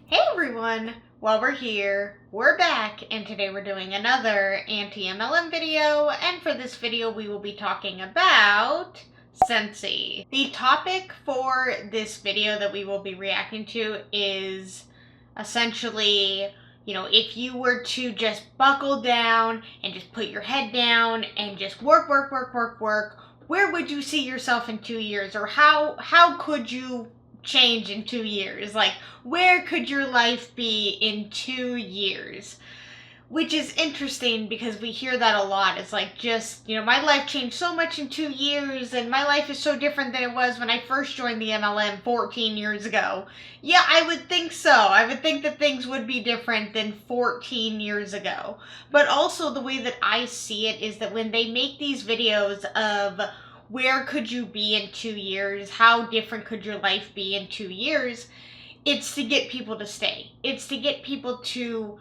Hey everyone! Well, we're here, we're back, and today we're doing another anti-MLM video, and for this video we will be talking about Scentsy. The topic for this video that we will be reacting to is essentially, if you were to just buckle down and just put your head down and just work, where would you see yourself in 2 years? Or how could you change in 2 years? Like, where could your life be in 2 years? Which is interesting because we hear that a lot. It's like, just, my life changed so much in 2 years, and my life is so different than it was when I first joined the MLM 14 years ago. Yeah, I would think so. I would think that things would be different than 14 years ago. But also, the way that I see it is that when they make these videos of where could you be in 2 years, how different could your life be in 2 years, it's to get people to stay. It's to get people to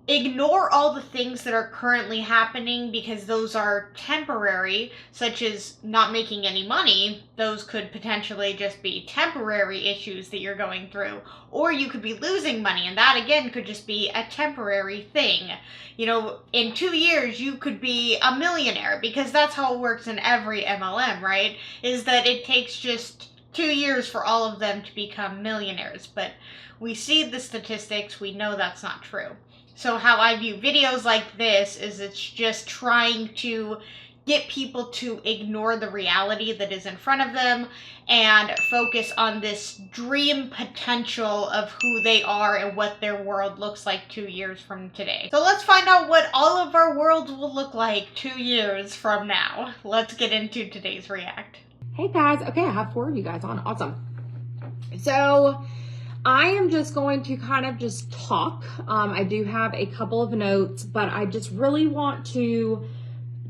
ignore all the things that are currently happening because those are temporary, such as not making any money. Those could potentially just be temporary issues that you're going through. Or you could be losing money, and that again could just be a temporary thing. In 2 years you could be a millionaire, because that's how it works in every MLM, right? Is that it takes just 2 years for all of them to become millionaires. But we see the statistics, we know that's not true. So how I view videos like this is it's just trying to get people to ignore the reality that is in front of them and focus on this dream potential of who they are and what their world looks like 2 years from today. So let's find out what all of our worlds will look like 2 years from now. Let's get into today's react. Hey guys, okay, I have 4 of you guys on. Awesome. So I am just going to kind of just talk. I do have a couple of notes, but I just really want to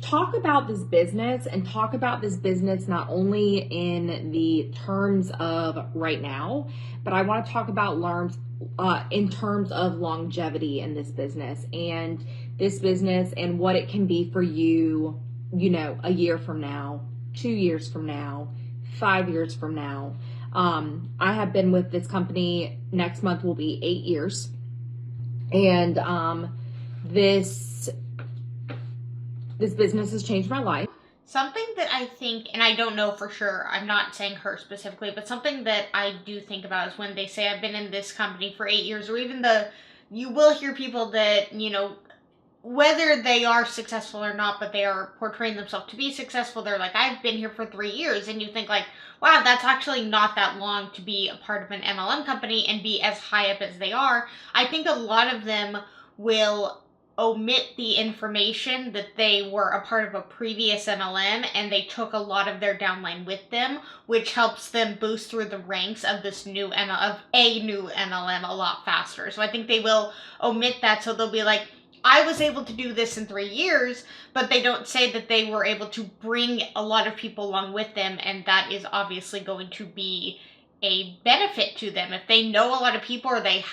talk about this business and talk about this business not only in the terms of right now, but I want to talk about in terms of longevity in this business and what it can be for you, a year from now, 2 years from now, 5 years from now. I have been with this company, next month will be 8 years. And this business has changed my life. Something that I think, and I don't know for sure, I'm not saying her specifically, but something that I do think about is when they say I've been in this company for 8 years, or even you will hear people that, whether they are successful or not, but they are portraying themselves to be successful, they're like, I've been here for 3 years, and you think like, wow, that's actually not that long to be a part of an MLM company and be as high up as they are. I think a lot of them will omit the information that they were a part of a previous MLM and they took a lot of their downline with them, which helps them boost through the ranks of this new MLM a lot faster. So I think they will omit that, so they'll be like, I was able to do this in 3 years, but they don't say that they were able to bring a lot of people along with them, and that is obviously going to be a benefit to them. If they know a lot of people, or they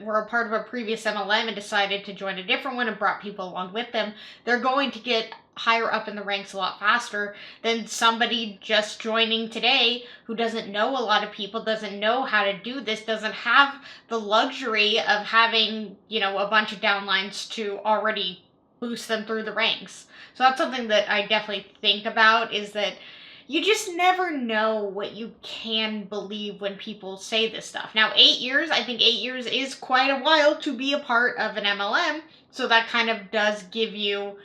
were a part of a previous MLM and decided to join a different one and brought people along with them, they're going to get higher up in the ranks a lot faster than somebody just joining today who doesn't know a lot of people, doesn't know how to do this, doesn't have the luxury of having, a bunch of downlines to already boost them through the ranks. So that's something that I definitely think about, is that you just never know what you can believe when people say this stuff. Now, 8 years, I think 8 years is quite a while to be a part of an MLM, so that kind of does give you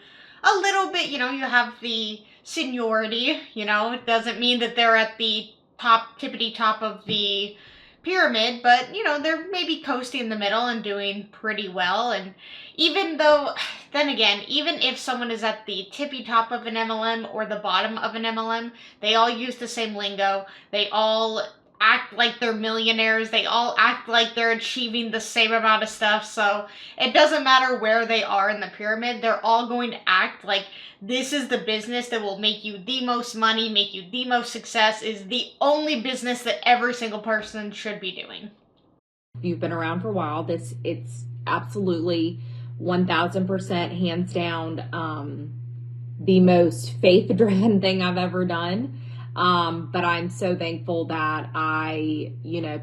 a little bit, you have the seniority, it doesn't mean that they're at the tippity top of the pyramid, but, they're maybe coasting in the middle and doing pretty well. And even if someone is at the tippy top of an MLM or the bottom of an MLM, they all use the same lingo. They all act like they're millionaires. They all act like they're achieving the same amount of stuff. So it doesn't matter where they are in the pyramid. They're all going to act like this is the business that will make you the most money, make you the most success, is the only business that every single person should be doing. If you've been around for a while, it's absolutely 1000% hands down the most faith-driven thing I've ever done. But I'm so thankful that I,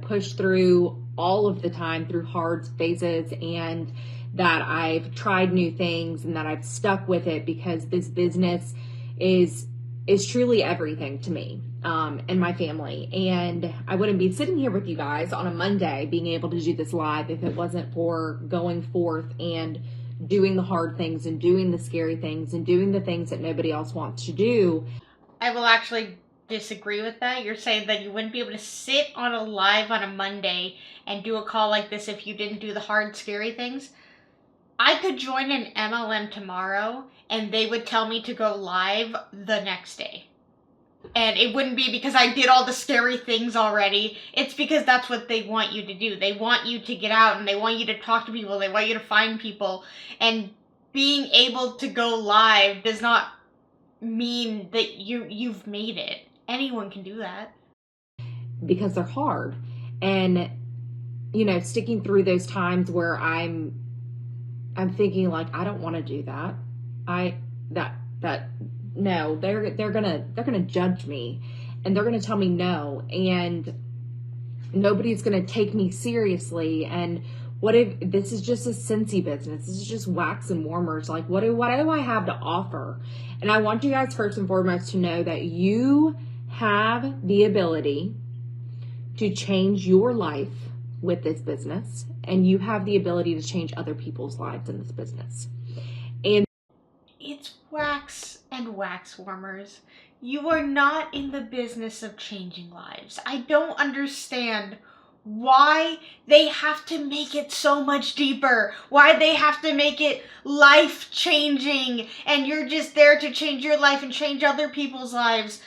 pushed through all of the time through hard phases, and that I've tried new things and that I've stuck with it, because this business is truly everything to me, and my family. And I wouldn't be sitting here with you guys on a Monday being able to do this live if it wasn't for going forth and doing the hard things and doing the scary things and doing the things that nobody else wants to do. I will actually disagree with that. You're saying that you wouldn't be able to sit on a live on a Monday and do a call like this if you didn't do the hard, scary things. I could join an MLM tomorrow and they would tell me to go live the next day. And it wouldn't be because I did all the scary things already. It's because that's what they want you to do. They want you to get out and they want you to talk to people. They want you to find people. And being able to go live does not mean that you've made it. Anyone can do that. Because they're hard. And, sticking through those times where I'm thinking like, I don't want to do that. No, they're gonna judge me, and they're gonna tell me no, and nobody's gonna take me seriously. And what if this is just a Scentsy business? This is just wax and warmers. Like, what do I have to offer? And I want you guys first and foremost to know that you have the ability to change your life with this business, and you have the ability to change other people's lives in this business. And it's wax and wax warmers. You are not in the business of changing lives. I don't understand why they have to make it so much deeper, why they have to make it life-changing, and you're just there to change your life and change other people's lives.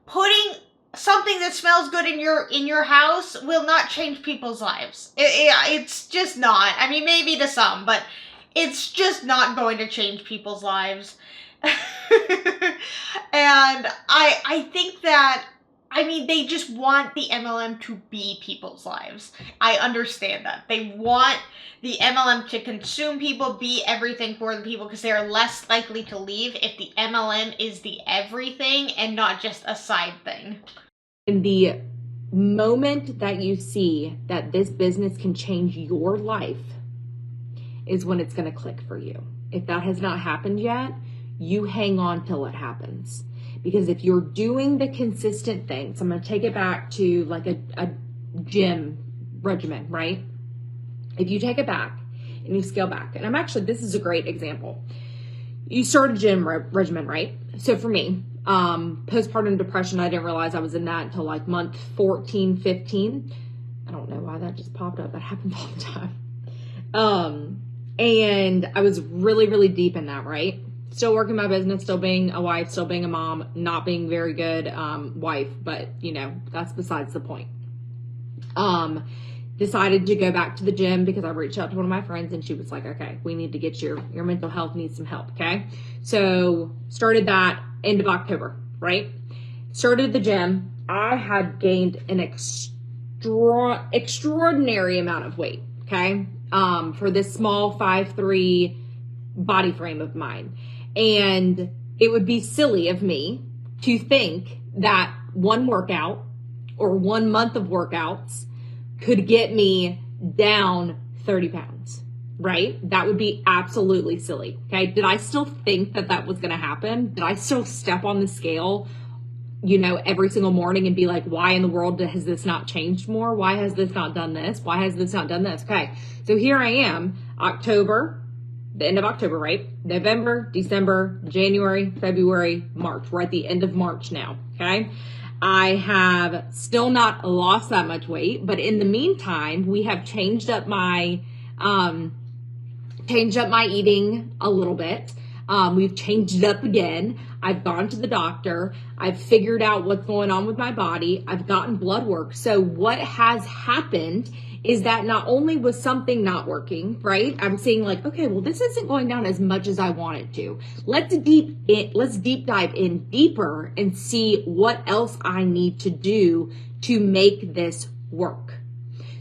Putting something that smells good in your house will not change people's lives. It's just not. I mean, maybe to some, but it's just not going to change people's lives. And I think that, they just want the MLM to be people's lives. I understand that. They want the MLM to consume people, be everything for the people, because they are less likely to leave if the MLM is the everything and not just a side thing. In the moment that you see that this business can change your life is when it's going to click for you. If that has not happened yet, you hang on till it happens. Because if you're doing the consistent things, I'm going to take it back to like a gym regimen, right? If you take it back and you scale back, and this is a great example. You start a gym regimen, right? So for me, postpartum depression, I didn't realize I was in that until like month 14, 15. I don't know why that just popped up. That happens all the time. And I was really, really deep in that, right? Still working my business, still being a wife, still being a mom, not being very good wife, but that's besides the point. Decided to go back to the gym because I reached out to one of my friends and she was like, okay, we need to get your mental health needs some help, okay? So started that end of October, right? Started the gym. I had gained an extraordinary amount of weight, okay? For this small 5'3" body frame of mine. And it would be silly of me to think that one workout or 1 month of workouts could get me down 30 pounds, right? That would be absolutely silly, okay? Did I still think that was going to happen? Did I still step on the scale, every single morning and be like, why in the world has this not changed more? Why has this not done this? Why has this not done this? Okay, so here I am, October, the end of October, right? November, December, January, February, March. We're at the end of March now, okay? I have still not lost that much weight, but in the meantime, we have changed up my eating a little bit. We've changed it up again. I've gone to the doctor. I've figured out what's going on with my body. I've gotten blood work. So what has happened is that not only was something not working, right? I'm saying like, okay, well, this isn't going down as much as I want it to. Let's deep dive in deeper and see what else I need to do to make this work.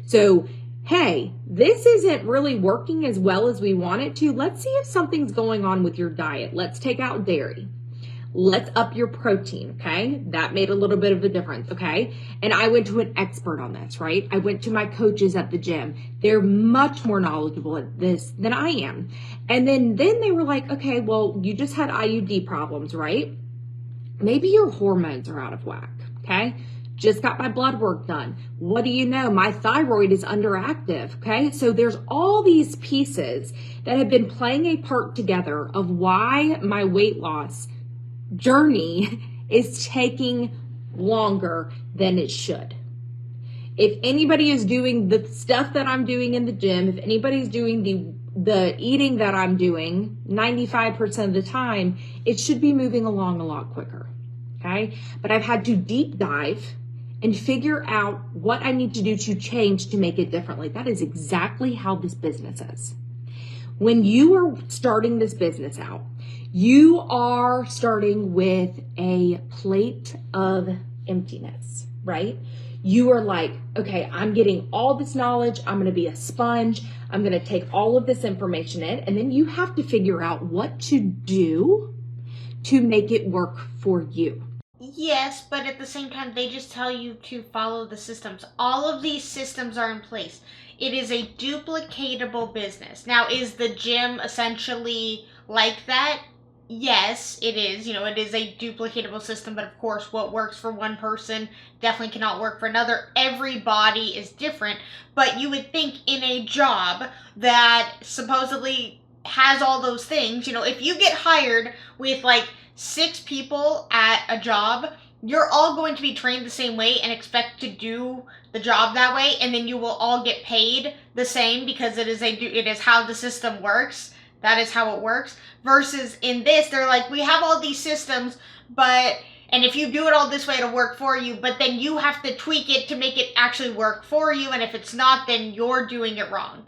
So, hey, this isn't really working as well as we want it to. Let's see if something's going on with your diet. Let's take out dairy. let's up your protein, okay? That made a little bit of a difference, okay? And I went to an expert on this, right? I went to my coaches at the gym. They're much more knowledgeable at this than I am. And then they were like, okay, well, you just had IUD problems, right? Maybe your hormones are out of whack, okay? Just got my blood work done. What do you know? My thyroid is underactive, okay? So there's all these pieces that have been playing a part together of why my weight loss journey is taking longer than it should. If anybody is doing the stuff that I'm doing in the gym, if anybody's doing the eating that I'm doing 95% of the time, it should be moving along a lot quicker, okay? But I've had to deep dive and figure out what I need to do to change to make it differently. That is exactly how this business is. When you are starting this business out, you are starting with a plate of emptiness, right? You are like, okay, I'm getting all this knowledge. I'm going to be a sponge. I'm going to take all of this information in, and then you have to figure out what to do to make it work for you. Yes, but at the same time, they just tell you to follow the systems. All of these systems are in place. It is a duplicatable business. Now, is the gym essentially like that? Yes, it is. It is a duplicatable system, but of course, what works for one person definitely cannot work for another. Everybody is different, but you would think in a job that supposedly has all those things, if you get hired with like 6 people at a job, you're all going to be trained the same way and expect to do the job that way, and then you will all get paid the same because it is how the system works. That is how it works. Versus in this, they're like, we have all these systems, and if you do it all this way, it'll work for you, but then you have to tweak it to make it actually work for you, and if it's not, then you're doing it wrong.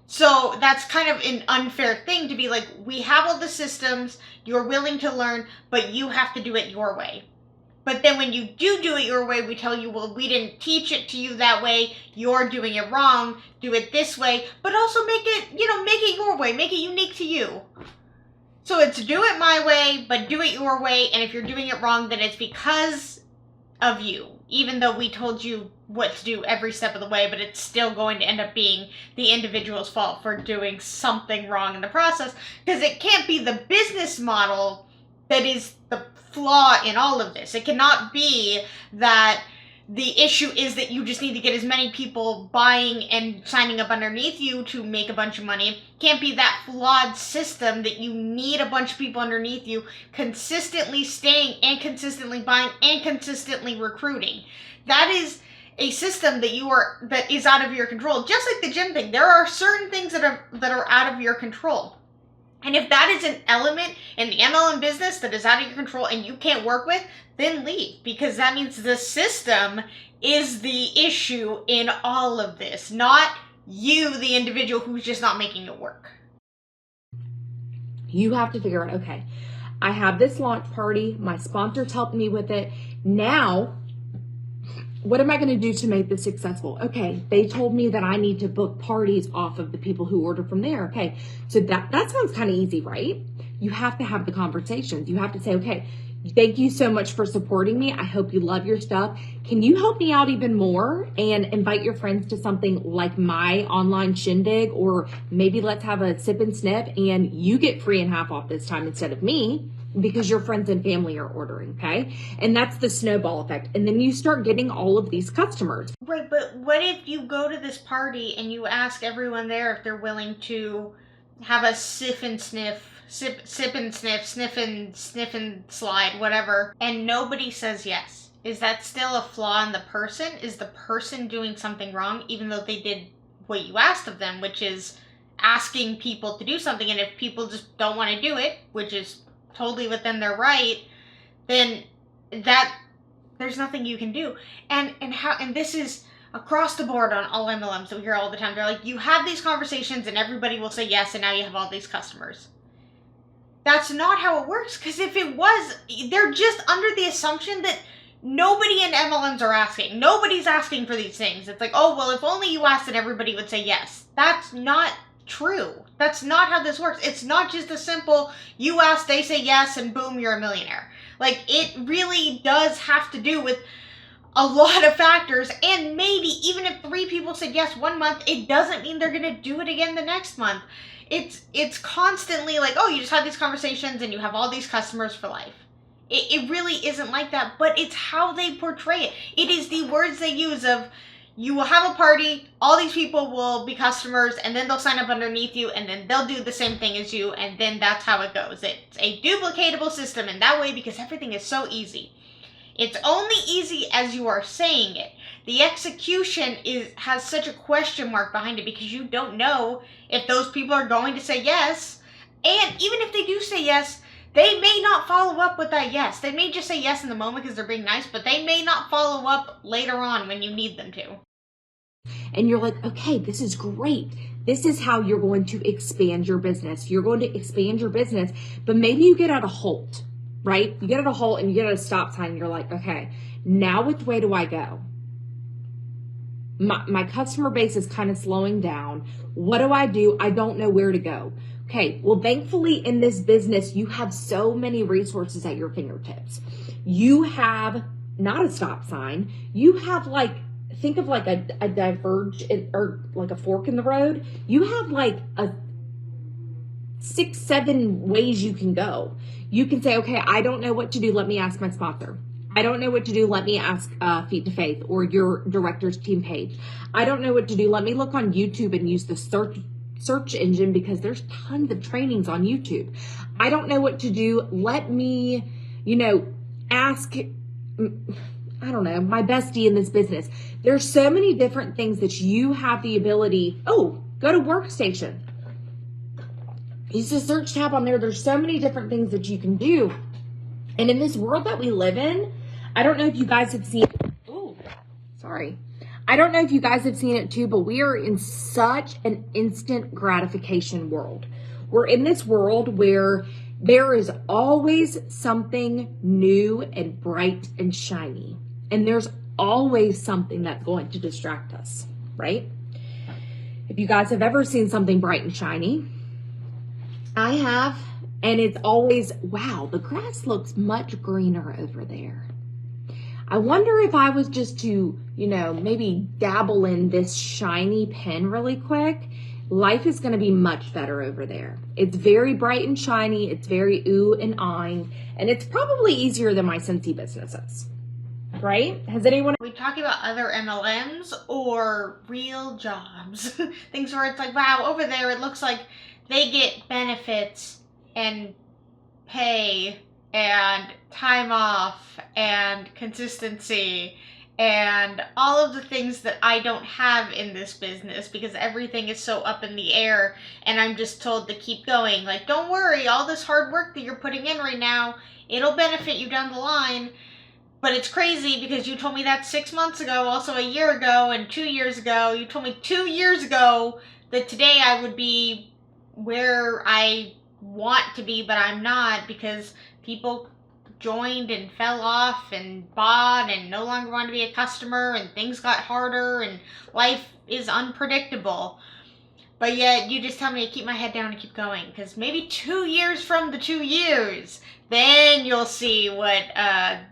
So that's kind of an unfair thing to be like, we have all the systems, you're willing to learn, but you have to do it your way. But then when you do it your way, we tell you, well, we didn't teach it to you that way, you're doing it wrong, do it this way, but also make it your way, make it unique to you. So it's do it my way, but do it your way, and if you're doing it wrong, then it's because of you. Even though we told you what to do every step of the way, but it's still going to end up being the individual's fault for doing something wrong in the process, because it can't be the business model that is the flaw in all of this. It cannot be that the issue is that you just need to get as many people buying and signing up underneath you to make a bunch of money. It can't be that flawed system that you need a bunch of people underneath you consistently staying and consistently buying and consistently recruiting. That is a system that is out of your control. Just like the gym thing, there are certain things that are out of your control. And if that is an element in the MLM business that is out of your control and you can't work with, then leave, because that means the system is the issue in all of this, not you, the individual who's just not making it work. You have to figure out, okay, I have this launch party, my sponsors helped me with it. Now, what am I going to do to make this successful? Okay, they told me that I need to book parties off of the people who order from there. Okay, so that sounds kind of easy, right? You have to have the conversations. You have to say, okay, thank you so much for supporting me. I hope you love your stuff. Can you help me out even more and invite your friends to something like my online shindig? Or maybe let's have a sip and sniff and you get free and half off this time instead of me, because your friends and family are ordering, okay? And that's the snowball effect. And then you start getting all of these customers. Right, but what if you go to this party and you ask everyone there if they're willing to have a sip and sniff, sip and sniff, sniff and slide, whatever, and nobody says yes? Is that still a flaw in the person? Is the person doing something wrong, even though they did what you asked of them, which is asking people to do something? And if people just don't want to do it, which is totally within their right, then there's nothing you can do. And this is across the board on all MLMs that we hear all the time. They're like, you have these conversations and everybody will say yes, and now you have all these customers. That's not how it works, because if it was, they're just under the assumption that nobody in MLMs are asking. Nobody's asking for these things. It's like, oh, well, if only you asked, then everybody would say yes. That's not true. That's not how this works. It's not just a simple, you ask, they say yes, and boom, you're a millionaire. Like, it really does have to do with a lot of factors, and maybe even if 3 people said yes one month, it doesn't mean they're gonna do it again the next month. It's constantly like, oh, you just had these conversations and you have all these customers for life. It really isn't like that, but it's how they portray it. It is the words they use of, you will have a party, all these people will be customers, and then they'll sign up underneath you, and then they'll do the same thing as you, and then that's how it goes. It's a duplicatable system in that way because everything is so easy. It's only easy as you are saying it. The execution has such a question mark behind it because you don't know if those people are going to say yes, and even if they do say yes, they may not follow up with that yes. They may just say yes in the moment because they're being nice, but they may not follow up later on when you need them to. And you're like, okay, this is great. This is how you're going to expand your business. You're going to expand your business, but maybe you get at a halt, right? You get at a halt and you get at a stop sign and you're like, okay, now which way do I go? My customer base is kind of slowing down. What do? I don't know where to go. Okay, well, thankfully in this business, you have so many resources at your fingertips. You have not a stop sign. You have think of like a diverge or like a fork in the road. You have like a 6, 7 ways you can go. You can say, okay, I don't know what to do. Let me ask my sponsor. I don't know what to do. Let me ask Feet to Faith or your director's team page. I don't know what to do. Let me look on YouTube and use the search engine because there's tons of trainings on YouTube. I don't know what to do. Let me, ask, I don't know, my bestie in this business. There's so many different things that you have the ability. Oh, go to Workstation. Use the search tab on there. There's so many different things that you can do. And in this world that we live in, I don't know if you guys have seen, I don't know if you guys have seen it too, but we are in such an instant gratification world. We're in this world where there is always something new and bright and shiny. And there's always something that's going to distract us, right? If you guys have ever seen something bright and shiny, I have, and it's always, wow, the grass looks much greener over there. I wonder if I was just to, maybe dabble in this shiny pen really quick, life is going to be much better over there. It's very bright and shiny. It's very ooh and ahing, and it's probably easier than my Scentsy businesses, right? Has anyone? Are we talking about other MLMs or real jobs? Things where it's like, wow, over there it looks like they get benefits and pay and time off and consistency and all of the things that I don't have in this business because everything is so up in the air and I'm just told to keep going. Like, don't worry, all this hard work that you're putting in right now, it'll benefit you down the line. But it's crazy because you told me that 6 months ago, also a year ago, and 2 years ago. You told me 2 years ago that today I would be where I want to be, but I'm not because people joined and fell off and bought and no longer wanted to be a customer and things got harder and life is unpredictable. But yet you just tell me to keep my head down and keep going because maybe 2 years from the 2 years, then you'll see what,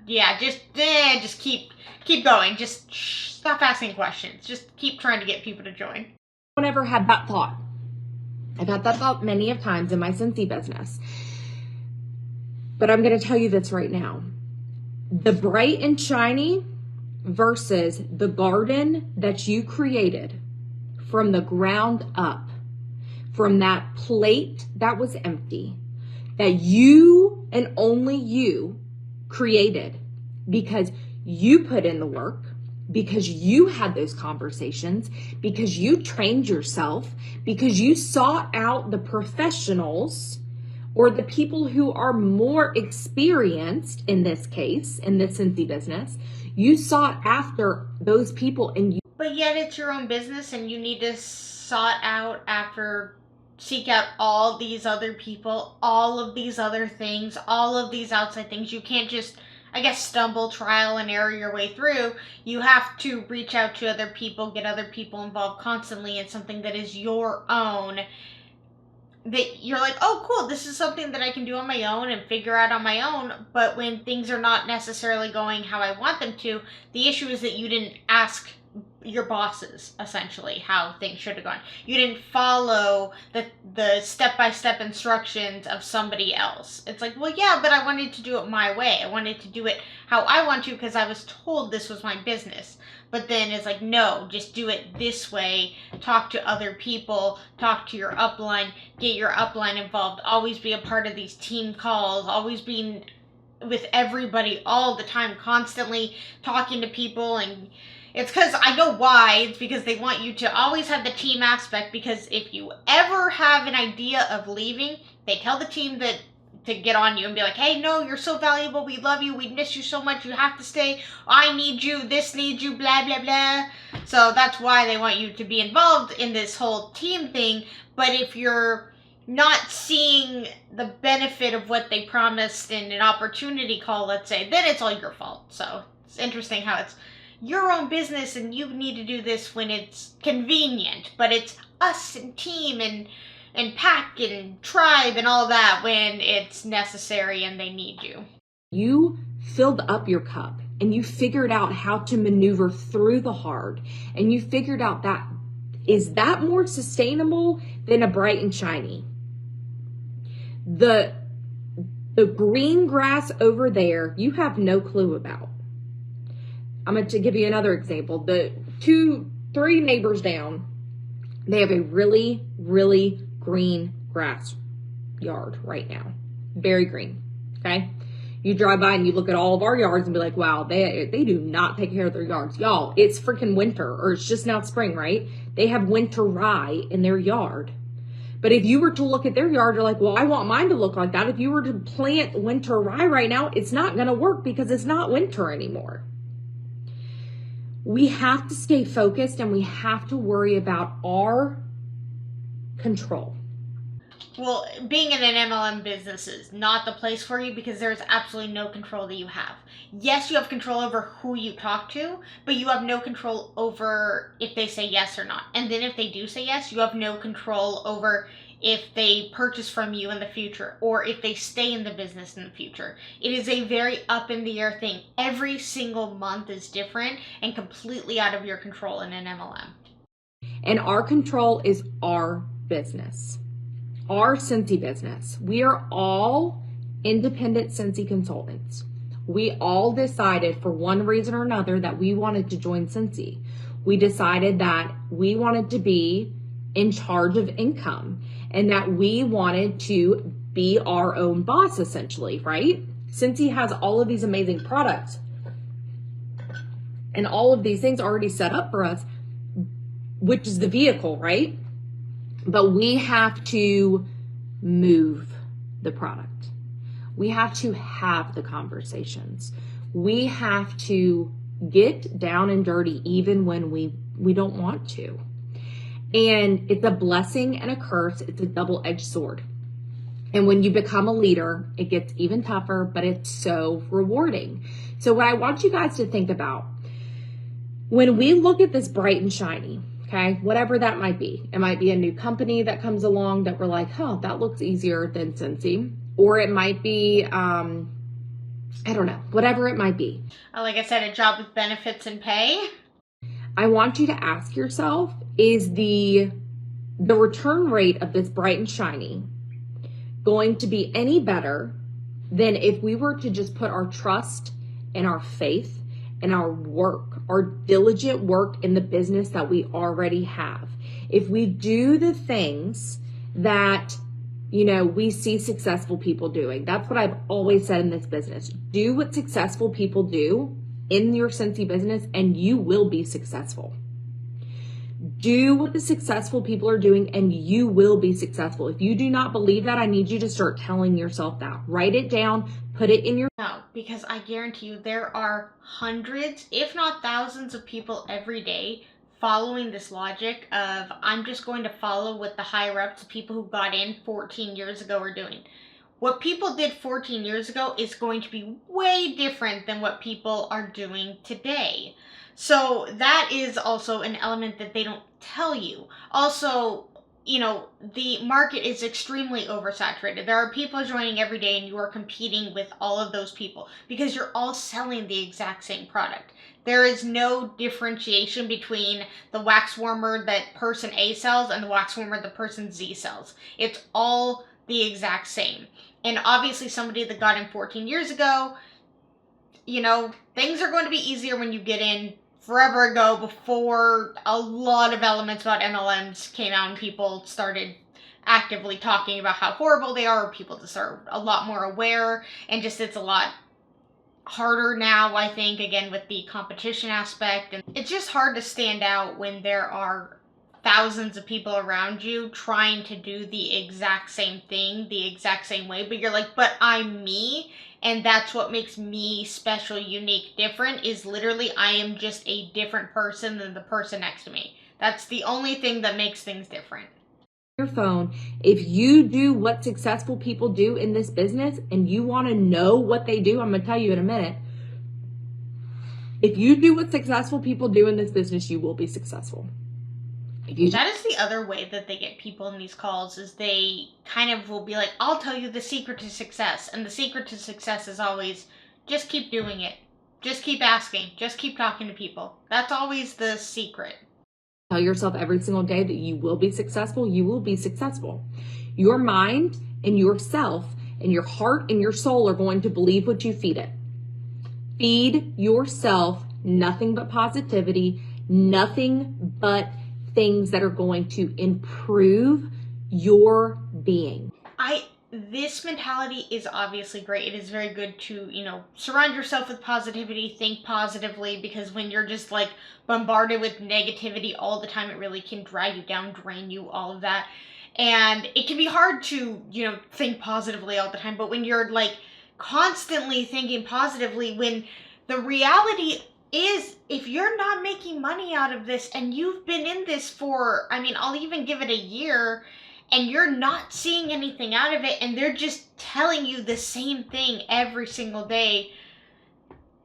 just keep going. Just stop asking questions. Just keep trying to get people to join. I've never had that thought. I've had that thought many of times in my Scentsy business. But I'm going to tell you this right now. The bright and shiny versus the garden that you created from the ground up, from that plate that was empty, that you and only you created because you put in the work, because you had those conversations, because you trained yourself, because you sought out the professionals or the people who are more experienced in this case, in the Scentsy business. You sought after those people and you. But yet it's your own business and you need to seek out all these other people, all of these other things, all of these outside things. You can't just I guess, stumble, trial, and error your way through. You have to reach out to other people, get other people involved constantly in something that is your own, that you're like, oh, cool, this is something that I can do on my own and figure out on my own. But when things are not necessarily going how I want them to, the issue is that you didn't ask your bosses, essentially, how things should have gone. You didn't follow the step-by-step instructions of somebody else. It's like, well, yeah, but I wanted to do it my way. I wanted to do it how I want to because I was told this was my business. But then it's like, no, just do it this way. Talk to other people, talk to your upline, get your upline involved, always be a part of these team calls, always being with everybody all the time, constantly talking to people. And it's because I know why. It's because they want you to always have the team aspect, because if you ever have an idea of leaving, they tell the team that to get on you and be like, hey, no, you're so valuable, we love you, we miss you so much, you have to stay, I need you, this needs you, blah, blah, blah. So that's why they want you to be involved in this whole team thing. But if you're not seeing the benefit of what they promised in an opportunity call, let's say, then it's all your fault. So it's interesting how it's your own business and you need to do this when it's convenient, but it's us and team and pack and tribe and all that when it's necessary and they need you. You filled up your cup and you figured out how to maneuver through the hard, and you figured out that is that more sustainable than a bright and shiny. The green grass over there, you have no clue about. I'm going to give you another example. The 3 neighbors down, they have a really, really green grass yard right now. Very green. Okay. You drive by and you look at all of our yards and be like, wow, they do not take care of their yards. Y'all, it's freaking winter, or it's just now spring, right? They have winter rye in their yard. But if you were to look at their yard, you're like, well, I want mine to look like that. If you were to plant winter rye right now, it's not going to work because it's not winter anymore. We have to stay focused and we have to worry about our control. Well, being in an MLM business is not the place for you because there's absolutely no control that you have. Yes, you have control over who you talk to, but you have no control over if they say yes or not. And then if they do say yes, you have no control over if they purchase from you in the future or if they stay in the business in the future. It is a very up in the air thing. Every single month is different and completely out of your control in an MLM. And our control is our business. Our Scentsy business. We are all independent Scentsy consultants. We all decided for one reason or another that we wanted to join Scentsy. We decided that we wanted to be in charge of income and that we wanted to be our own boss, essentially, right? Scentsy has all of these amazing products and all of these things already set up for us, which is the vehicle, right? But we have to move the product. We have to have the conversations. We have to get down and dirty even when we don't want to. And it's a blessing and a curse. It's a double-edged sword. And when you become a leader, it gets even tougher, but it's so rewarding. So what I want you guys to think about, when we look at this bright and shiny, okay, whatever that might be. It might be a new company that comes along that we're like, oh, that looks easier than Scentsy. Or it might be, I don't know, whatever it might be. Like I said, a job with benefits and pay. I want you to ask yourself, is the return rate of this bright and shiny going to be any better than if we were to just put our trust and our faith and our work, our diligent work in the business that we already have? If we do the things that, we see successful people doing. That's what I've always said in this business. Do what successful people do in your Scentsy business and you will be successful. Do what the successful people are doing and you will be successful. If you do not believe that, I need you to start telling yourself that. Write it down, put it in your... No, because I guarantee you there are hundreds, if not thousands of people every day following this logic of, I'm just going to follow what the higher ups, the people who got in 14 years ago are doing. what people did 14 years ago is going to be way different than what people are doing today. So that is also an element that they don't tell you. Also, the market is extremely oversaturated. There are people joining every day and you are competing with all of those people because you're all selling the exact same product. There is no differentiation between the wax warmer that person A sells and the wax warmer that person Z sells. It's all the exact same. And obviously somebody that got in 14 years ago, things are going to be easier when you get in forever ago, before a lot of elements about MLMs came out and people started actively talking about how horrible they are, or people just are a lot more aware, and just it's a lot harder now, I think, again, with the competition aspect. And it's just hard to stand out when there are thousands of people around you trying to do the exact same thing, the exact same way, but you're like, but I'm me. And that's what makes me special, unique, different, is literally I am just a different person than the person next to me. That's the only thing that makes things different. Your phone, if you do what successful people do in this business and you want to know what they do, I'm going to tell you in a minute. If you do what successful people do in this business, you will be successful. That is the other way that they get people in these calls, is they kind of will be like, I'll tell you the secret to success. And the secret to success is always, just keep doing it. Just keep asking. Just keep talking to people. That's always the secret. Tell yourself every single day that you will be successful. You will be successful. Your mind and yourself and your heart and your soul are going to believe what you feed it. Feed yourself nothing but positivity, nothing but things that are going to improve your being. This mentality is obviously great. It is very good to, surround yourself with positivity, think positively, because when you're just like bombarded with negativity all the time, it really can drag you down, drain you, all of that. And it can be hard to, think positively all the time, but when you're like constantly thinking positively, when the reality is, if you're not making money out of this and you've been in this for, I'll even give it a year, and you're not seeing anything out of it, and they're just telling you the same thing every single day,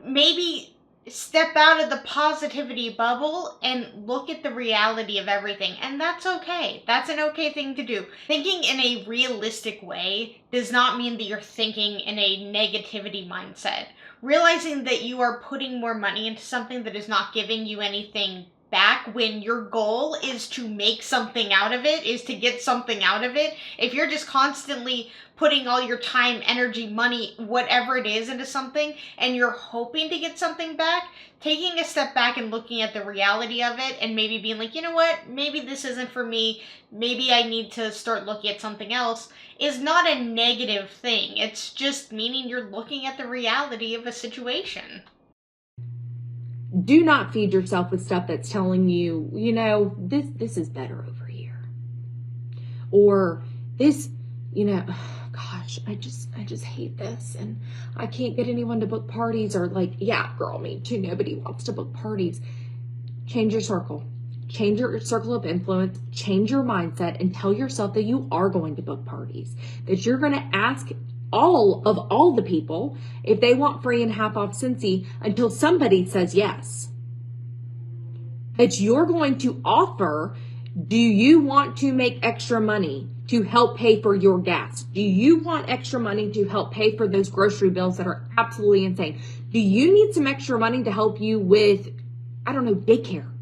maybe step out of the positivity bubble and look at the reality of everything. And that's okay. That's an okay thing to do. Thinking in a realistic way does not mean that you're thinking in a negativity mindset. Realizing that you are putting more money into something that is not giving you anything back, when your goal is to make something out of it, is to get something out of it. If you're just constantly putting all your time, energy, money, whatever it is, into something, and you're hoping to get something back, taking a step back and looking at the reality of it, and maybe being like, you know what, maybe this isn't for me, maybe I need to start looking at something else, is not a negative thing. It's just meaning you're looking at the reality of a situation. Do not feed yourself with stuff that's telling you, this is better over here. Or this, gosh, I just hate this, and I can't get anyone to book parties. Or like, yeah, girl, me too. Nobody wants to book parties. Change your circle. Change your circle of influence. Change your mindset and tell yourself that you are going to book parties. That you're going to ask all the people if they want free and half off Scentsy until somebody says yes. That you're going to offer, do you want to make extra money to help pay for your gas? Do you want extra money to help pay for those grocery bills that are absolutely insane? Do you need some extra money to help you with, daycare?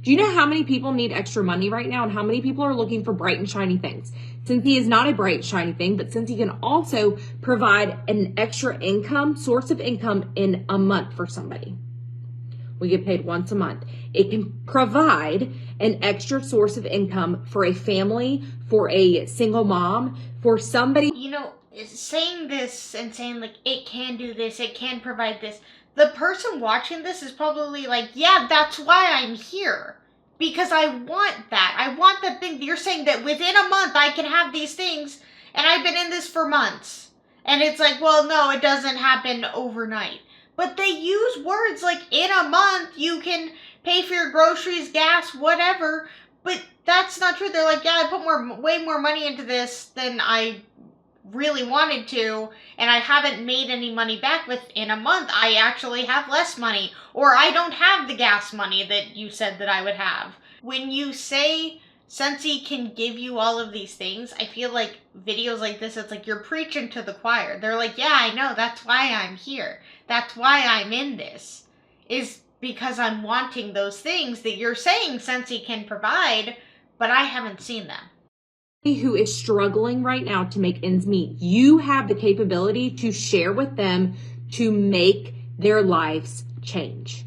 Do you know how many people need extra money right now and how many people are looking for bright and shiny things? Scentsy is not a bright, shiny thing, but Scentsy can also provide an extra source of income in a month for somebody. We get paid once a month. It can provide an extra source of income for a family, for a single mom, for somebody. Saying this and saying like, it can do this, it can provide this, the person watching this is probably like, yeah, that's why I'm here. Because I want that. I want that thing. You're saying that within a month I can have these things, and I've been in this for months. And it's like, well, no, it doesn't happen overnight. But they use words like, in a month you can pay for your groceries, gas, whatever. But that's not true. They're like, yeah, I put way more money into this than I really wanted to, and I haven't made any money back within a month. I actually have less money, or I don't have the gas money that you said that I would have. When you say Scentsy can give you all of these things, I feel like videos like this, it's like you're preaching to the choir. They're like, yeah, I know, that's why I'm here. That's why I'm in this, is because I'm wanting those things that you're saying Scentsy can provide, but I haven't seen them. Who is struggling right now to make ends meet, you have the capability to share with them to make their lives change.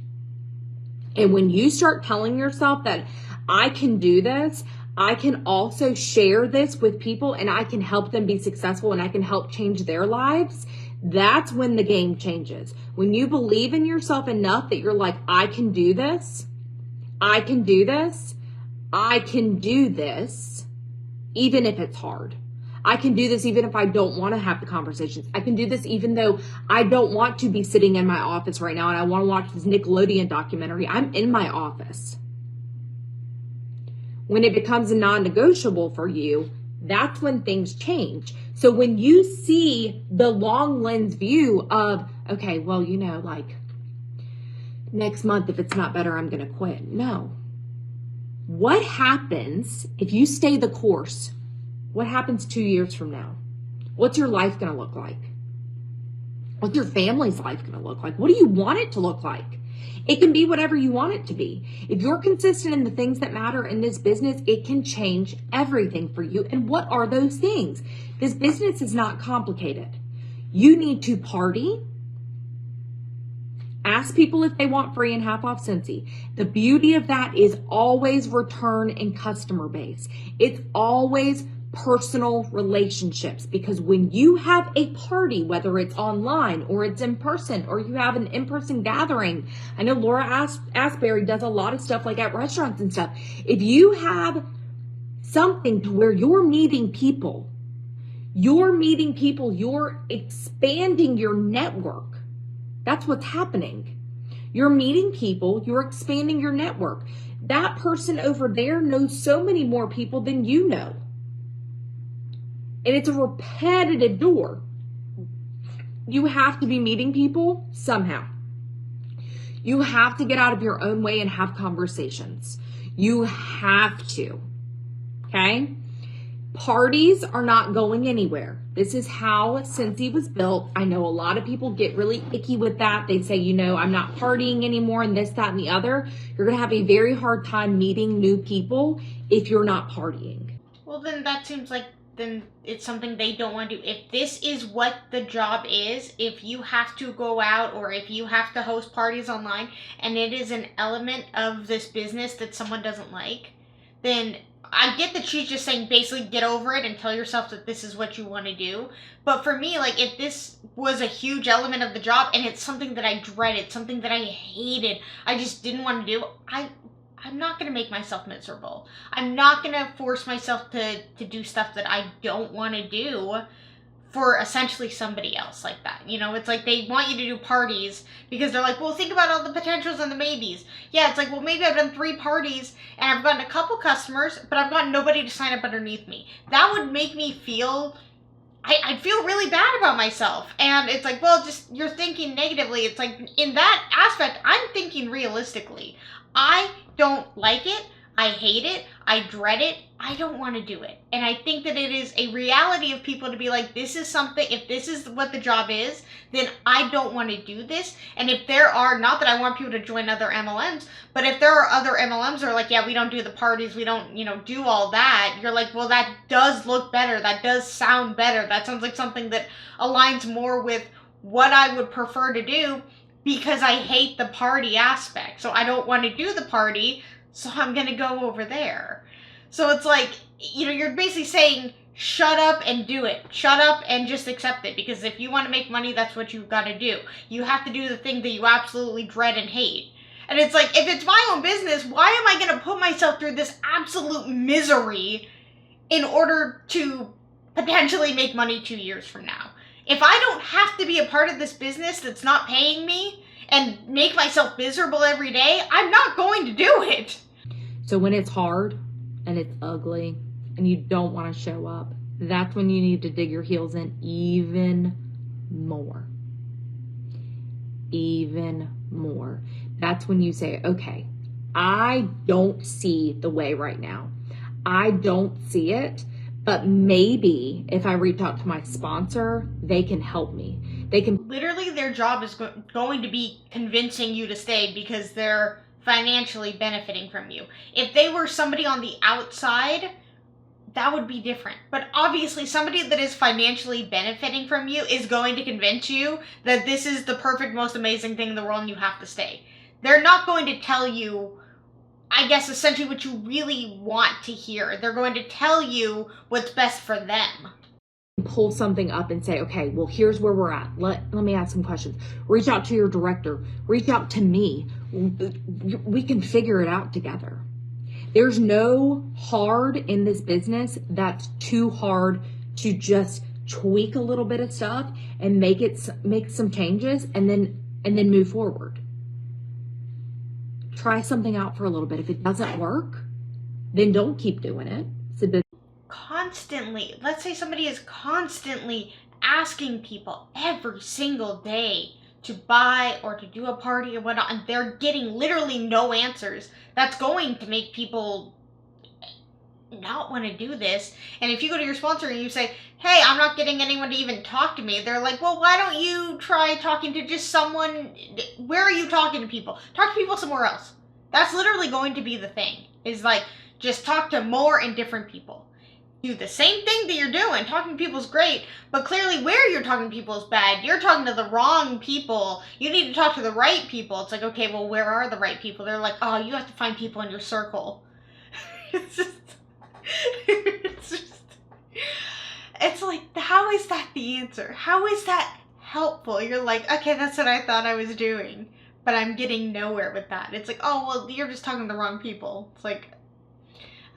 And when you start telling yourself that I can do this, I can also share this with people and I can help them be successful and I can help change their lives, that's when the game changes. When you believe in yourself enough that you're like, I can do this, I can do this, I can do this, even if it's hard. I can do this even if I don't want to have the conversations. I can do this even though I don't want to be sitting in my office right now and I want to watch this Nickelodeon documentary. I'm in my office. When it becomes a non-negotiable for you, that's when things change. So when you see the long lens view of, okay, well, you know, like next month, if it's not better, I'm going to quit. No. What happens if you stay the course? What happens 2 years from now? What's your life going to look like? What's your family's life going to look like? What do you want it to look like? It can be whatever you want it to be. If you're consistent in the things that matter in this business, it can change everything for you. And what are those things? This business is not complicated. You need to party. Ask people if they want free and half off Scentsy. The beauty of that is always return and customer base. It's always personal relationships, because when you have a party, whether it's online or it's in person or you have an in-person gathering, I know Laura Asbury does a lot of stuff like at restaurants and stuff. If you have something to where you're meeting people, you're expanding your network. That's what's happening. You're meeting people, you're expanding your network. That person over there knows so many more people than you know. And it's a repetitive door. You have to be meeting people somehow. You have to get out of your own way and have conversations. You have to. Okay? Parties are not going anywhere. This is how Scentsy was built. I know a lot of people get really icky with that. They say, you know, I'm not partying anymore and this, that, and the other. You're going to have a very hard time meeting new people if you're not partying. Well, then that seems like then it's something they don't want to do. If this is what the job is, if you have to go out or if you have to host parties online and it is an element of this business that someone doesn't like, then I get that she's just saying basically get over it and tell yourself that this is what you want to do. But for me, like if this was a huge element of the job and it's something that I dreaded, something that I hated, I just didn't want to do, I'm not going to make myself miserable. I'm not going to force myself to do stuff that I don't want to do for essentially somebody else like that. You know, it's like they want you to do parties because they're like, well, think about all the potentials and the maybes. Yeah, it's like, well, maybe I've done 3 parties and I've gotten a couple customers, but I've gotten nobody to sign up underneath me. That would make me feel, I'd feel really bad about myself. And it's like, well, just you're thinking negatively. It's like in that aspect, I'm thinking realistically. I don't like it. I hate it. I dread it. I don't want to do it. And I think that it is a reality of people to be like, this is something, if this is what the job is, then I don't want to do this. And if there are, not that I want people to join other MLMs, but if there are other MLMs that are like, yeah, we don't do the parties, we don't, do all that, you're like, well, that does look better. That does sound better. That sounds like something that aligns more with what I would prefer to do, because I hate the party aspect. So I don't want to do the party, so I'm going to go over there. So it's like, you're basically saying, shut up and do it. Shut up and just accept it. Because if you want to make money, that's what you've got to do. You have to do the thing that you absolutely dread and hate. And it's like, if it's my own business, why am I going to put myself through this absolute misery in order to potentially make money 2 years from now? If I don't have to be a part of this business that's not paying me and make myself miserable every day, I'm not going to do it. So when it's hard and it's ugly and you don't want to show up, that's when you need to dig your heels in even more. Even more. That's when you say, okay, I don't see the way right now. I don't see it, but maybe if I reach out to my sponsor, they can help me. They can. Literally, their job is going to be convincing you to stay because they're financially benefiting from you. If they were somebody on the outside, that would be different. But obviously, somebody that is financially benefiting from you is going to convince you that this is the perfect, most amazing thing in the world and you have to stay. They're not going to tell you, I guess, essentially what you really want to hear. They're going to tell you what's best for them. Pull something up and say, okay, well, here's where we're at. Let me ask some questions. Reach out to your director. Reach out to me. We can figure it out together. There's no hard in this business that's too hard to just tweak a little bit of stuff and make some changes and then move forward. Try something out for a little bit. If it doesn't work, then don't keep doing it. Constantly, let's say somebody is constantly asking people every single day to buy or to do a party or whatnot, and they're getting literally no answers. That's going to make people not want to do this. And if you go to your sponsor and you say, hey, I'm not getting anyone to even talk to me, they're like, well, why don't you try talking to just someone? Where are you talking to people? Talk to people somewhere else. That's literally going to be the thing, is like, just talk to more and different people. Do the same thing that you're doing. Talking to people is great, but clearly where you're talking to people is bad. You're talking to the wrong people. You need to talk to the right people. It's like, okay, well, where are the right people? They're like, oh, you have to find people in your circle. It's like, how is that the answer? How is that helpful? You're like, okay, that's what I thought I was doing, but I'm getting nowhere with that. It's like, oh, well, you're just talking to the wrong people. It's like,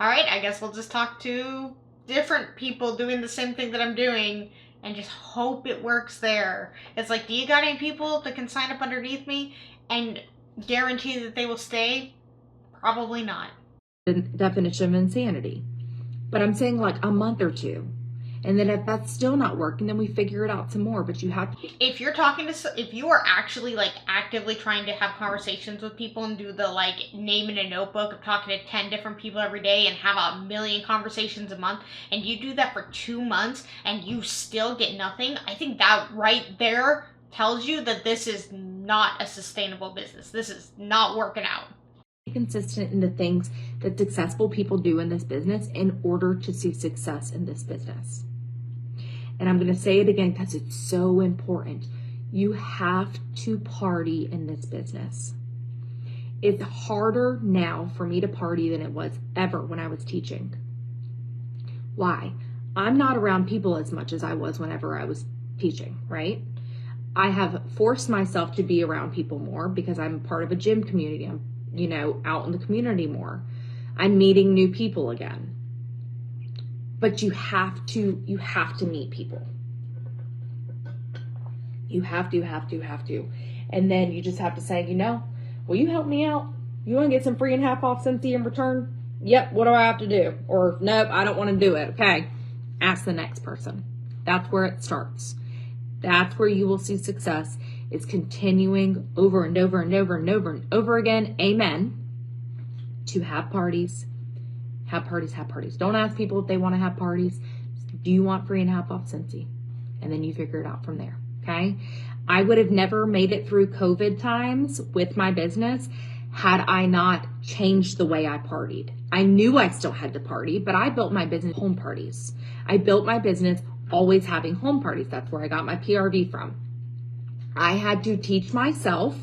all right, I guess we'll just talk to different people doing the same thing that I'm doing and just hope it works there. It's like, do you got any people that can sign up underneath me and guarantee that they will stay? Probably not. The definition of insanity. But I'm saying like a month or two. And then if that's still not working, then we figure it out some more. But you have to. If you're talking to, if you are actually like actively trying to have conversations with people and do the like name in a notebook of talking to 10 different people every day and have 1,000,000 conversations a month, and you do that for 2 months and you still get nothing, I think that right there tells you that this is not a sustainable business. This is not working out. Consistent in the things that successful people do in this business in order to see success in this business. And I'm going to say it again because it's so important. You have to party in this business. It's harder now for me to party than it was ever when I was teaching. Why? I'm not around people as much as I was whenever I was teaching, right? I have forced myself to be around people more because I'm part of a gym community. I'm out in the community more. I'm meeting new people again. But you have to meet people. You have to. And then you just have to say, will you help me out? You want to get some free and half off Scentsy in return? Yep, what do I have to do? Or nope, I don't want to do it. Okay. Ask the next person. That's where it starts. That's where you will see success. It's continuing over and over and over and over and over again. Amen. To have parties. Have parties. Don't ask people if they want to have parties. Do you want free and half off Scentsy? And then you figure it out from there. Okay. I would have never made it through COVID times with my business had I not changed the way I partied. I knew I still had to party, but I built my business home parties. I built my business always having home parties. That's where I got my PRV from. I had to teach myself,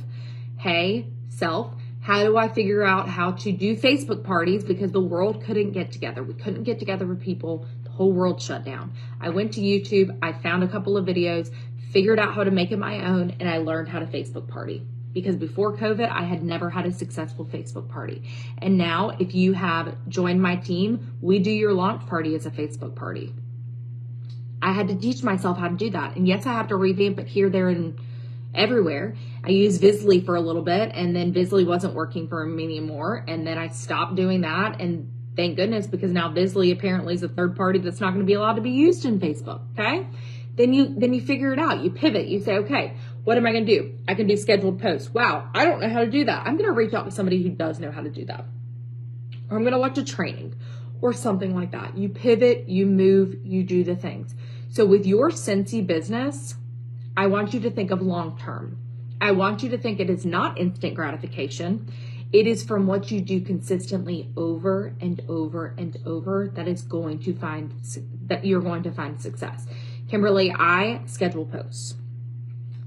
hey, self, how do I figure out how to do Facebook parties because the world couldn't get together. We couldn't get together with people. The whole world shut down. I went to YouTube. I found a couple of videos, figured out how to make it my own, and I learned how to Facebook party. Because before COVID, I had never had a successful Facebook party. And now, if you have joined my team, we do your launch party as a Facebook party. I had to teach myself how to do that. And yes, I have to revamp it here, there, and everywhere. I used Visly for a little bit, and then Visly wasn't working for me anymore. And then I stopped doing that, and Thank goodness, because now Visly apparently is a third party that's not going to be allowed to be used in Facebook. Okay. Then you figure it out. You pivot. You say, okay, what am I going to do? I can do scheduled posts. Wow, I don't know how to do that. I'm going to reach out to somebody who does know how to do that. Or I'm going to watch a training or something like that. You pivot, you move, you do the things. So with your Scentsy business, I want you to think of long-term. I want you to think it is not instant gratification. It is from what you do consistently over and over and over that you're going to find success. Kimberly, I schedule posts.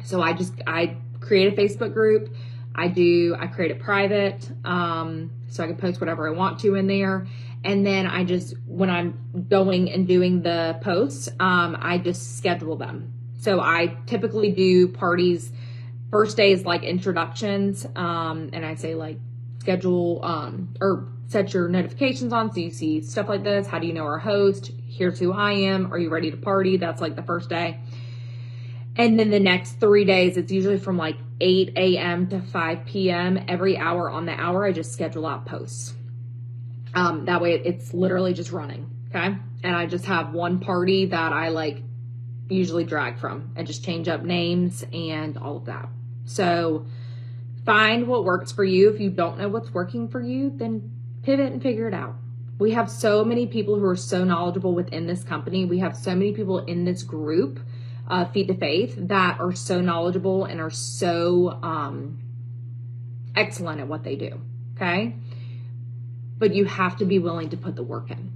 So I create a Facebook group. I create it private, so I can post whatever I want to in there. And then when I'm going and doing the posts, I just schedule them. So I typically do parties. First day is like introductions, and I say like schedule, or set your notifications on so you see stuff like this. How do you know our host? Here's who I am. Are you ready to party? That's like the first day. And then the next 3 days, it's usually from like 8 a.m. to 5 p.m. Every hour on the hour, I just schedule out posts. That way it's literally just running. Okay. And I just have one party that I like usually drag from and just change up names and all of that. So find what works for you. If you don't know what's working for you, then pivot and figure it out. We have so many people who are so knowledgeable within this company. We have so many people in this group, Feet to Faith, that are so knowledgeable and are so excellent at what they do. Okay. But you have to be willing to put the work in.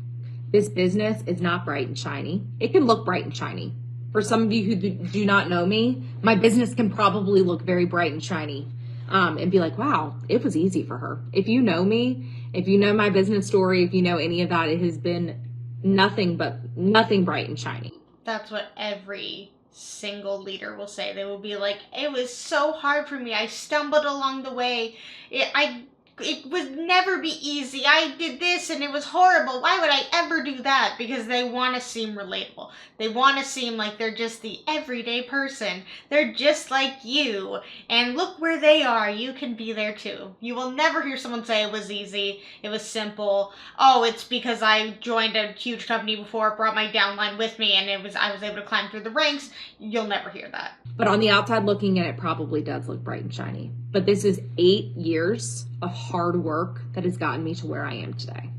This business is not bright and shiny. It can look bright and shiny. For some of you who do not know me, my business can probably look very bright and shiny, and be like, wow, it was easy for her. If you know me, if you know my business story, if you know any of that, it has been nothing bright and shiny. That's what every single leader will say. They will be like, it was so hard for me. I stumbled along the way. It would never be easy. I did this and it was horrible. Why would I ever do that? Because they want to seem relatable. They want to seem like they're just the everyday person. They're just like you. And look where they are. You can be there too. You will never hear someone say it was easy. It was simple. Oh, it's because I joined a huge company before, brought my downline with me, and I was able to climb through the ranks. You'll never hear that. But on the outside looking in, it probably does look bright and shiny. But this is 8 years of hard work that has gotten me to where I am today.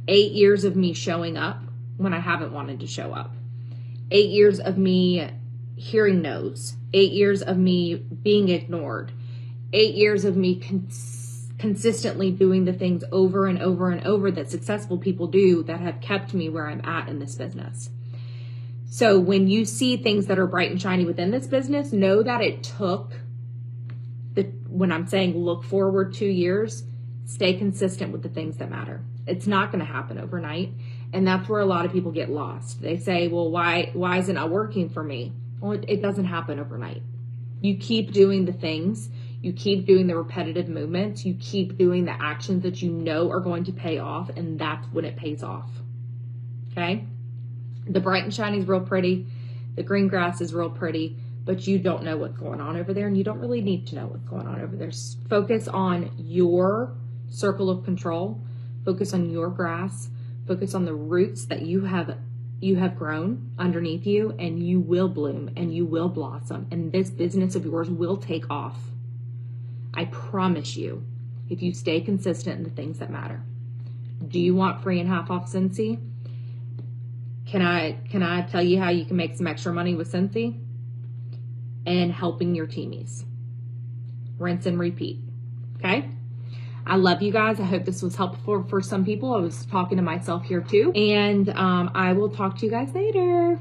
8 years of me showing up when I haven't wanted to show up. 8 years of me hearing no's. 8 years of me being ignored. 8 years of me consistently doing the things over and over and over that successful people do that have kept me where I'm at in this business. So when you see things that are bright and shiny within this business, know that it took, when I'm saying look forward 2 years, stay consistent with the things that matter. It's not going to happen overnight. And that's where a lot of people get lost. They say, well, why is it not working for me? Well, it doesn't happen overnight. You keep doing the things, you keep doing the repetitive movements, you keep doing the actions that you know are going to pay off, and that's when it pays off. Okay? The bright and shiny is real pretty. The green grass is real pretty, but you don't know what's going on over there, and you don't really need to know what's going on over there. Focus on your circle of control. Focus on your grass. Focus on the roots that you have grown underneath you, and you will bloom and you will blossom, and this business of yours will take off. I promise you, if you stay consistent in the things that matter. Do you want free and half off Scentsy? Can I tell you how you can make some extra money with Scentsy? And helping your teamies. Rinse and repeat. Okay? I love you guys. I hope this was helpful for some people. I was talking to myself here too. And I will talk to you guys later.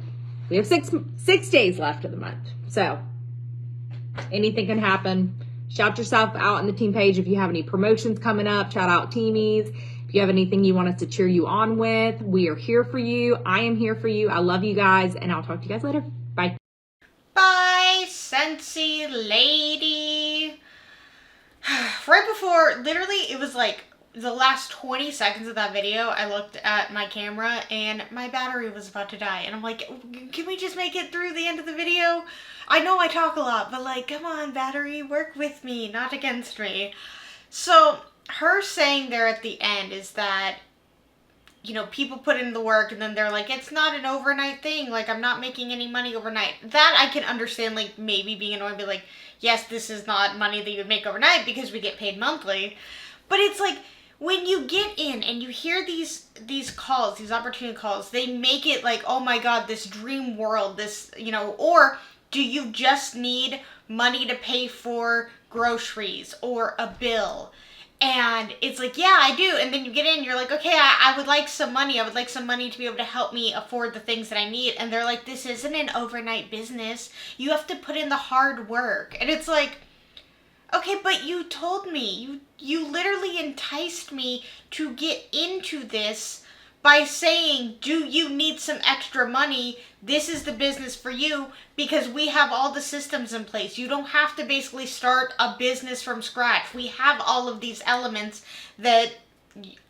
We have six days left of the month. So anything can happen. Shout yourself out on the team page if you have any promotions coming up. Shout out teamies. If you have anything you want us to cheer you on with, we are here for you. I am here for you. I love you guys, and I'll talk to you guys later. Bye. Bye, Scentsy lady. Right before, literally, it was like the last 20 seconds of that video, I looked at my camera and my battery was about to die. And I'm like, can we just make it through the end of the video? I know I talk a lot, but like, come on, battery, work with me, not against me. So her saying there at the end is that people put in the work and then they're like, it's not an overnight thing. Like, I'm not making any money overnight. That I can understand, like, maybe being annoyed, be like, yes, this is not money that you would make overnight because we get paid monthly. But it's like, when you get in and you hear these calls, these opportunity calls, they make it like, oh my God, this dream world, this, or do you just need money to pay for groceries or a bill? And it's like, yeah, I do. And then you get in, you're like, okay, I would like some money. I would like some money to be able to help me afford the things that I need. And they're like, this isn't an overnight business. You have to put in the hard work. And it's like, okay, but you told me, you literally enticed me to get into this by saying, do you need some extra money? This is the business for you because we have all the systems in place. You don't have to basically start a business from scratch. We have all of these elements that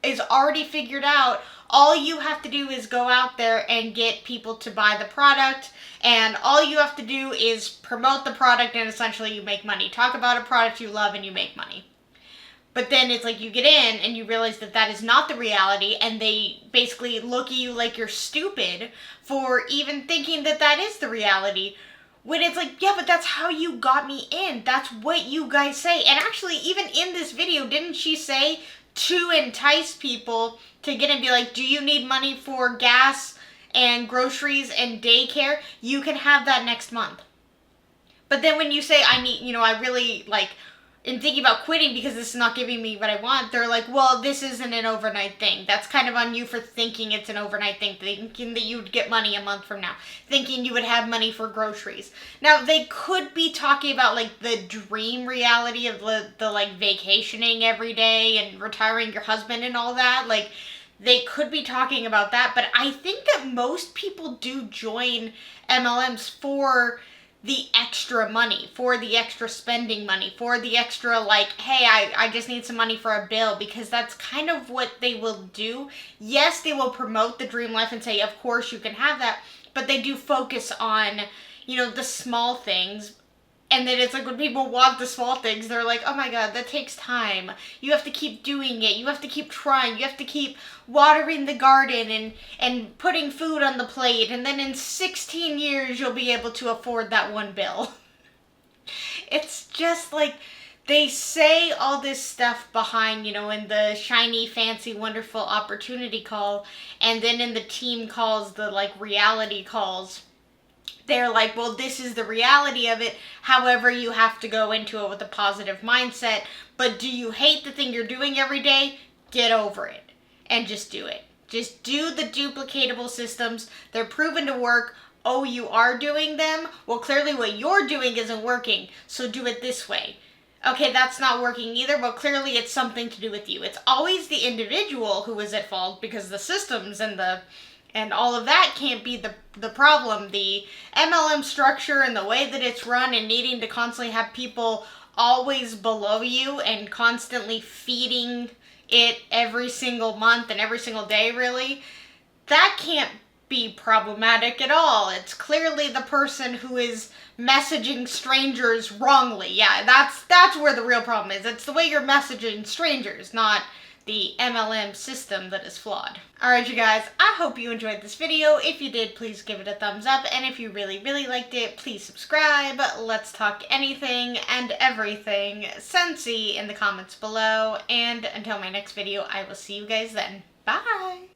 is already figured out. All you have to do is go out there and get people to buy the product, and all you have to do is promote the product, and essentially you make money. Talk about a product you love and you make money. But then it's like you get in and you realize that that is not the reality, and they basically look at you like you're stupid for even thinking that that is the reality. When it's like, yeah, but that's how you got me in. That's what you guys say. And actually, even in this video, didn't she say to entice people to get and be like, do you need money for gas and groceries and daycare? You can have that next month. But then when you say, I need, I really in thinking about quitting because this is not giving me what I want, they're like, well, this isn't an overnight thing. That's kind of on you for thinking it's an overnight thing, thinking that you would get money a month from now, thinking you would have money for groceries. Now, they could be talking about the dream reality of the vacationing every day and retiring your husband and all that. They could be talking about that, but I think that most people do join MLMs for the extra money, for the extra spending money, for the extra hey, I just need some money for a bill, because that's kind of what they will do. Yes, they will promote the dream life and say, of course you can have that, but they do focus on, the small things. And then it's like when people want the small things, they're like, oh my God, that takes time. You have to keep doing it. You have to keep trying. You have to keep watering the garden and putting food on the plate. And then in 16 years, you'll be able to afford that one bill. It's just they say all this stuff behind, in the shiny, fancy, wonderful opportunity call. And then in the team calls, the reality calls, they're like, well, this is the reality of it. However, you have to go into it with a positive mindset. But do you hate the thing you're doing every day? Get over it and just do it. Just do the duplicatable systems. They're proven to work. Oh, you are doing them? Well, clearly what you're doing isn't working. So do it this way. Okay, that's not working either. Well, clearly it's something to do with you. It's always the individual who is at fault, because the systems and all of that can't be the problem. The MLM structure and the way that it's run and needing to constantly have people always below you and constantly feeding it every single month and every single day, really, that can't be problematic at all. It's clearly the person who is messaging strangers wrongly. Yeah, that's where the real problem is. It's the way you're messaging strangers, not the MLM system that is flawed. Alright, you guys, I hope you enjoyed this video. If you did, please give it a thumbs up, and if you really, really liked it, please subscribe. Let's talk anything and everything Scentsy in the comments below, and until my next video, I will see you guys then. Bye!